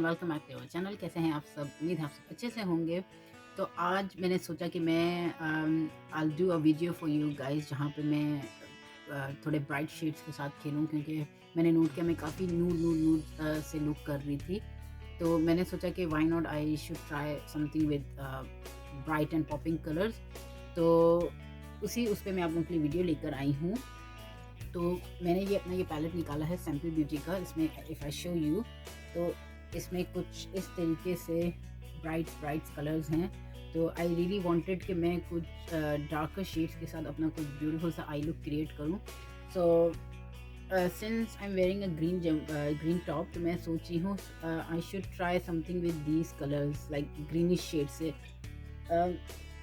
Welcome back to our channel. कैसे हैं आप सब? उम्मीद है आप सब अच्छे से होंगे। तो आज मैंने सोचा कि मैं I do a video for you guys, जहाँ पे मैं थोड़े ब्राइट शेड्स के साथ खेलूँ, क्योंकि मैंने नोट किया मैं काफ़ी नूड से लुक कर रही थी। तो मैंने सोचा कि why not I should try something with bright and popping colours. तो उस पे मैं आप लोगों के लिए वीडियो लेकर आई हूँ। तो मैंने ये पैलेट निकाला है सैम्पल ब्यूटी का। इसमें इफ़ आई शो यू, तो इसमें कुछ इस तरीके से ब्राइट कलर्स हैं। तो आई रियली वांटेड कि मैं कुछ डार्कर शेड्स के साथ अपना कुछ ब्यूटीफुल सा आई लुक क्रिएट करूं। So since I am wearing a green top, तो मैं सोची हूँ I should try something with these colours like greenish shade से।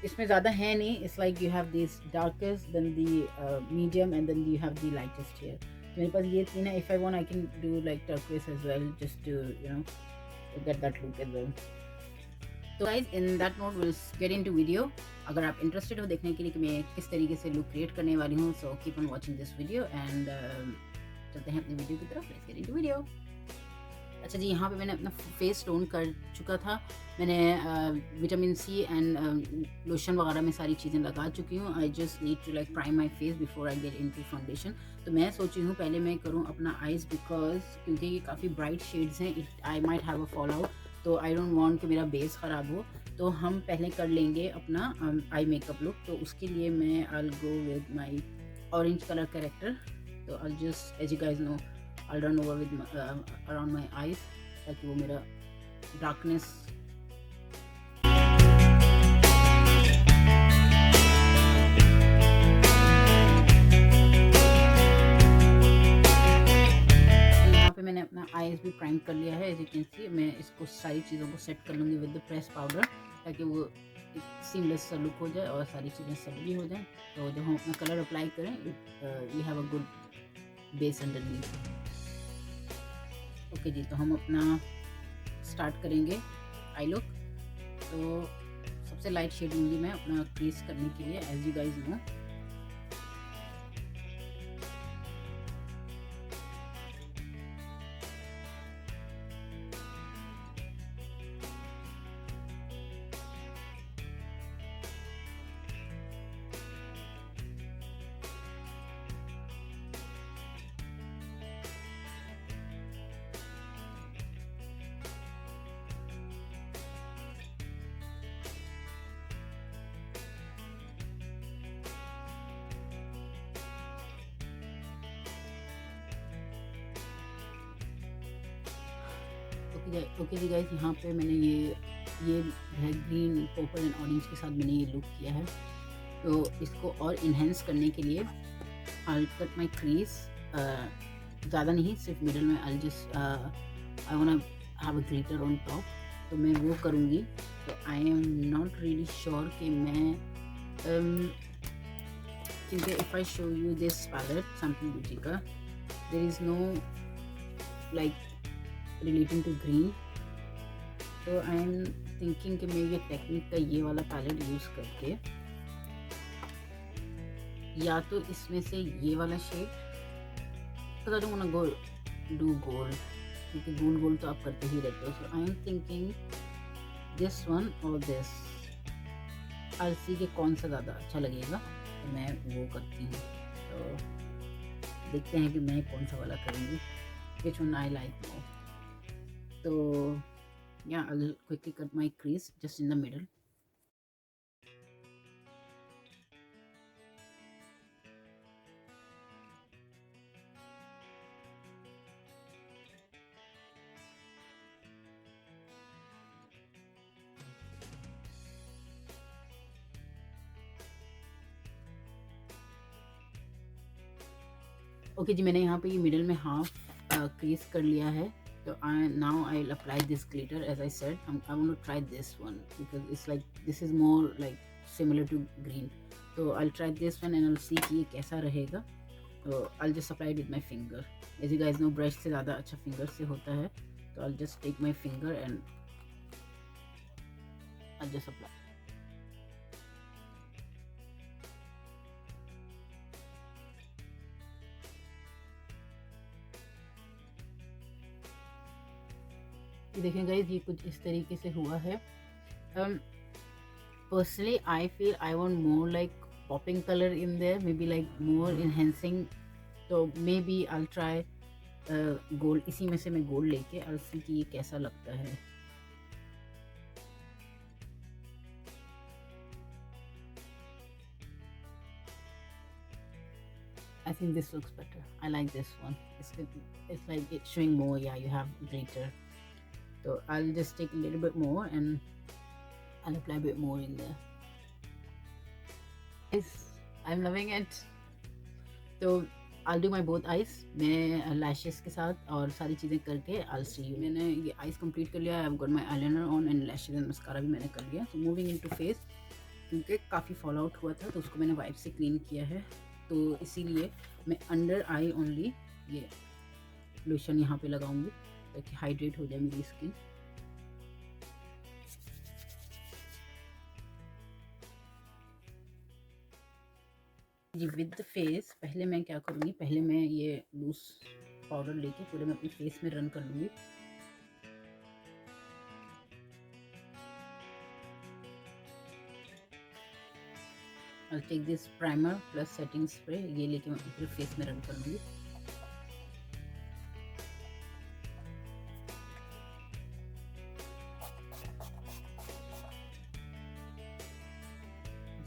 इसमें ज़्यादा है नहीं, it's like you have this darkest, then the medium and then you have the lightest here. तो मेरे पास ये तीन है। If I want I can do like turquoise as well, just to get that look as well. तो guys in that note will get into video. अगर आप interested हो देखने के लिए कि मैं किस तरीके से लुक क्रिएट करने वाली हूँ, so keep on watching this video and चलते हैं अपनी वीडियो की तरफ। Let's get into video. अच्छा जी, यहाँ पे मैंने अपना फेस टोन कर चुका था। मैंने विटामिन सी एंड लोशन वगैरह में सारी चीज़ें लगा चुकी हूँ। I just need to like prime my face before I get into foundation. तो मैं सोची हूँ पहले मैं करूँ अपना आइज़, बिकॉज क्योंकि ये काफ़ी ब्राइट शेड्स हैं, it I might have a fall out. तो आई डोंट वांट कि मेरा बेस ख़राब हो। तो हम पहले कर लेंगे अपना आई मेकअप लुक। तो उसके लिए मैं I will go with my orange colour character. तो I just, as you guys know, I'll run over with around my eyes, ताकि वो मेरा डार्कनेस यहाँ पे मैंने अपना आईज भी प्राइम कर लिया है। एज यू कैन सी, मैं इसको सारी चीज़ों को सेट कर लूँगी विद द प्रेस पाउडर, ताकि वो एक सीमलेस सा लुक हो जाए और सारी चीज़ें सेट भी हो जाए। तो जब हम अपना कलर अप्लाई करें, we have a good base underneath. Okay जी, तो हम अपना स्टार्ट करेंगे आई लुक। तो सबसे लाइट शेड लूँगी मैं अपना क्रीज करने के लिए, as you guys know. Okay जी गाइज, यहाँ पे मैंने ये है ग्रीन, पर्पल एंड ऑरेंज के साथ मैंने ये लुक किया है। तो इसको और इन्हेंस करने के लिए आई कट माई क्रीज, ज़्यादा नहीं, सिर्फ मिडल में। I just I want have a glitter on top, तो मैं वो करूँगी। तो I am not really sure कि मैं क्योंकि if I show you this palette Sample Beauty का, there is no like relating to green. तो आई एम थिंकिंग कि मैं ये टेक्निक का ये वाला पैलेट यूज़ करके या तो इसमें से ये वाला शेड, तो I don't want go do gold, क्योंकि गोल्ड तो आप करते ही रहते हो। So I am thinking this one और दिस, आई सी कि कौन सा ज़्यादा अच्छा लगेगा, तो मैं वो करती हूँ। तो देखते हैं कि मैं कौन सा वाला करूँगी, which one I like more. So yeah, I'll quickly cut my crease just in the middle. Okay जी, मैंने यहाँ पे ये मिडल में हाफ क्रीज कर लिया है। तो now I'll apply this glitter. As I said, I want to try this one because it's like this is more like similar to green. So I'll try this one and I'll see कि ये कैसा रहेगा। तो I'll just apply it with my finger. As you guys know, brush से ज़्यादा अच्छा finger से होता है। तो I'll just take my finger and I'll just apply. ये देखें गाइस, ये कुछ इस तरीके से हुआ है। Personally, I feel I want more like popping color in there, maybe like more enhancing. तो maybe I'll try गोल्ड, इसी में से मैं गोल्ड लेके I'll see कि ये कैसा लगता है। I think this looks better. I like this one. It's like it's showing more. Yeah, you have greater. So I'll just take a little bit more and I'll apply a bit more in there. Yes, I'm loving it. तो I'll do my both eyes. मैं lashes के साथ और सारी चीज़ें करके I'll see you. मैंने ये eyes complete कर लिया. I've got my eyeliner on and lashes and mascara भी मैंने कर लिया. So moving into face, क्योंकि काफ़ी फॉल आउट हुआ था तो उसको मैंने वाइप से क्लीन किया है, तो इसीलिए मैं अंडर आई ओनली ये लोशन यहाँ पे लगाऊंगी ताकि हाइड्रेट हो जाए मेरी स्किन। जी विद द फेस पहले मैं क्या करूँगी, पहले मैं ये लूज पाउडर लेके पूरे मैं अपने फेस में रन कर लूँगी। I'll take this primer plus setting spray, ये लेके मैं पूरे फेस में रन कर लूँगी।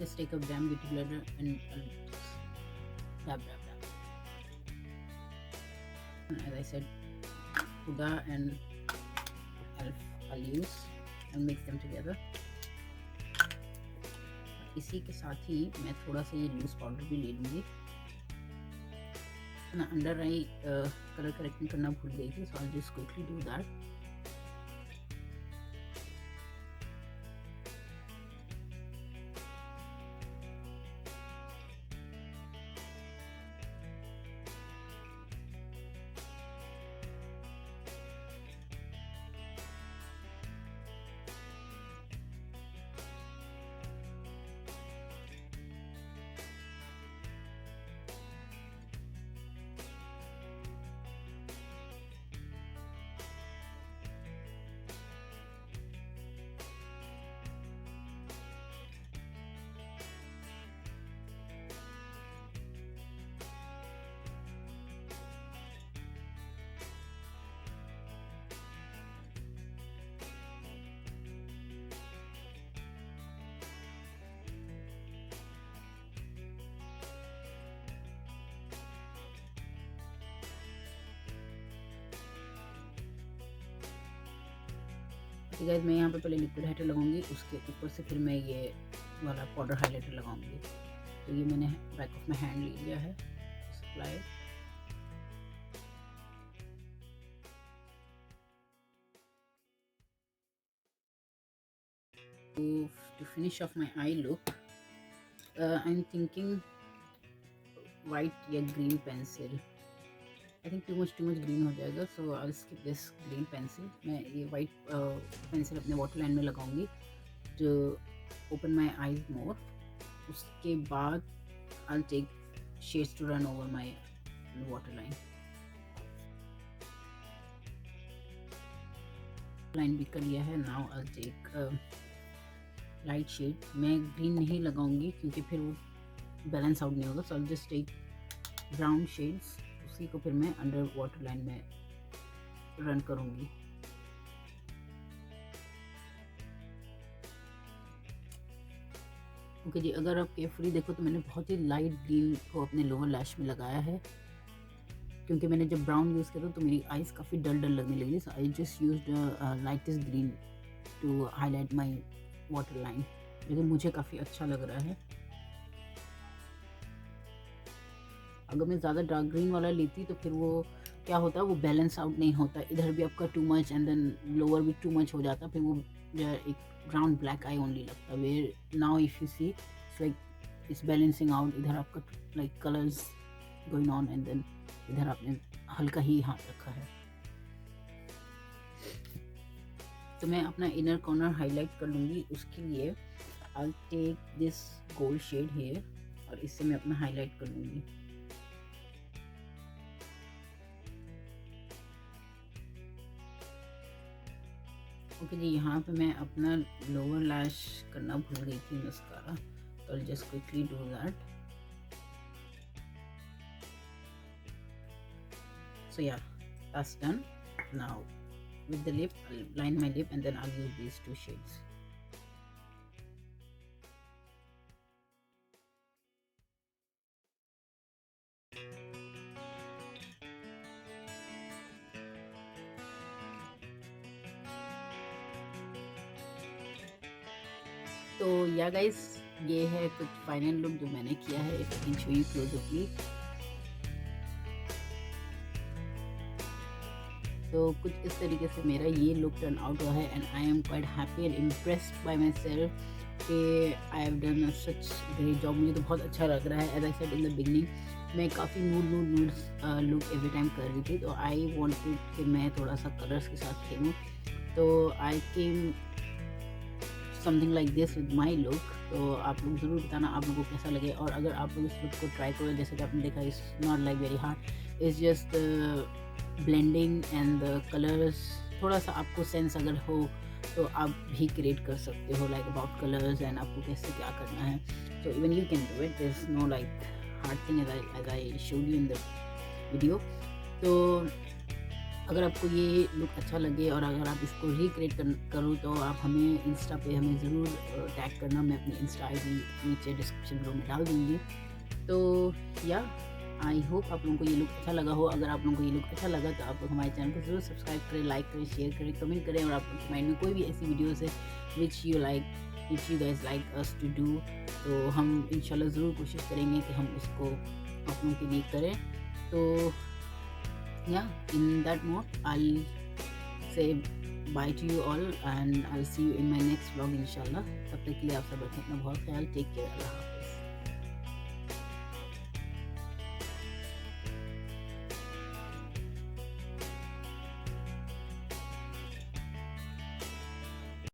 Just take a damn beauty blender and dab. As I said, Huda and I'll use and mix them together. इसी के साथ ही मैं थोड़ा सा ये लूज पाउडर भी ले लूँगी। मैं अंडर आई कलर करेक्टिंग करना भूल गई थी, so I'll just quickly do that. Guys मैं यहाँ पे पहले लिक्विड हाइलाइटर लगाऊंगी, उसके ऊपर से फिर मैं ये वाला पाउडर हाइलाइटर लगाऊंगी। तो ये मैंने बैक ऑफ माई हैंड ले लिया है, apply. To finish off my eye look, I'm thinking white या green pencil. I think too much green हो जाएगा, so I skip this green pencil. मैं ये वाइट पेंसिल अपने वाटर लाइन में लगाऊंगी जो ओपन माई आईज मोर। उसके बाद I take shades to run over my water line भी कर लिया है। Now I take light shade. मैं ग्रीन नहीं लगाऊंगी क्योंकि फिर वो बैलेंस आउट नहीं होगा, so I just take brown shades. उसी को फिर मैं अंडर वाटर लाइन में रन करूंगी। ओके जी, अगर आप केयरफुली देखो तो मैंने बहुत ही लाइट ग्रीन को अपने लोअर लैश में लगाया है, क्योंकि मैंने जब ब्राउन यूज़ किया तो मेरी आईज काफ़ी डल लगने लगी। So I just used lightest green to highlight my water line, लेकिन मुझे काफ़ी अच्छा लग रहा है। अगर मैं ज़्यादा डार्क ग्रीन वाला लेती तो फिर वो क्या होता है, वो बैलेंस आउट नहीं होता, इधर भी आपका too much and then lower भी टू मच हो जाता, फिर वो एक ग्राउंड ब्लैक आई ओनली लगता। Where now if you see it's like it's balancing out. इधर आपका like colours going on and then इधर आपने हल्का ही हाथ रखा है। तो मैं अपना इनर कॉर्नर हाईलाइट कर लूँगी। उसके लिए I take this gold shade here और इससे मैं अपना हाईलाइट कर लूँगी। ओके जी, यहाँ पे मैं अपना लोअर लैश करना भूल गई थी मस्कारा, तो I just quickly do that. So yeah, that's done. Now with the lip, I'll line my lip and then I'll use these two shades. तो या गाइस, ये है कुछ फाइनल लुक जो मैंने किया है. If I can show you closeuply. तो कुछ इस तरीके से मेरा ये लुक टर्न आउट हुआ है and I am quite happy and impressed by myself कि I have done such great job. मुझे तो बहुत अच्छा लग रहा है. As I said in the beginning, मैं काफ़ी नूड लुक एवरी टाइम कर रही थी, तो आई वॉन्टेड कि मैं थोड़ा सा कलर्स के साथ खेलूँ. तो I came something like this with my look. तो आप लोग ज़रूर बताना आप लोगों को कैसा लगे. और अगर आप लोग इस लुक को ट्राई करो, जैसे कि आपने देखा, it's not like very hard, it's just blending and the colours. थोड़ा सा आपको सेंस अगर हो तो आप भी क्रिएट कर सकते हो, लाइक अबाउट कलर्स एंड आपको कैसे क्या करना है. So even you can do it. Is no like hard thing as I showed you in the video. तो अगर आपको ये लुक अच्छा लगे और अगर आप इसको रिक्रिएट करो तो आप हमें इंस्टा पे हमें ज़रूर टैग करना. मैं अपनी इंस्टा आईडी नीचे डिस्क्रिप्शन बॉक्स में डाल दूँगी. तो या आई होप आप लोगों को ये लुक अच्छा लगा हो. अगर आप लोगों को ये लुक अच्छा लगा तो आप लोग हमारे चैनल को ज़रूर सब्सक्राइब करें, लाइक करें, शेयर करें, कमेंट करें. और आप लोग के माइंड में कोई भी ऐसी वीडियोज़ है which you guys like us to do, तो हम इंशाल्लाह ज़रूर कोशिश करेंगे कि हम उसको आप लोगों के लिए करें. तो yeah, in that note, I'll say bye to you all and I'll see you in my next vlog inshallah. तब तक के लिए आप सब रखें अपना बहुत ख्याल. Take care. अल्लाह हाफ़िज़.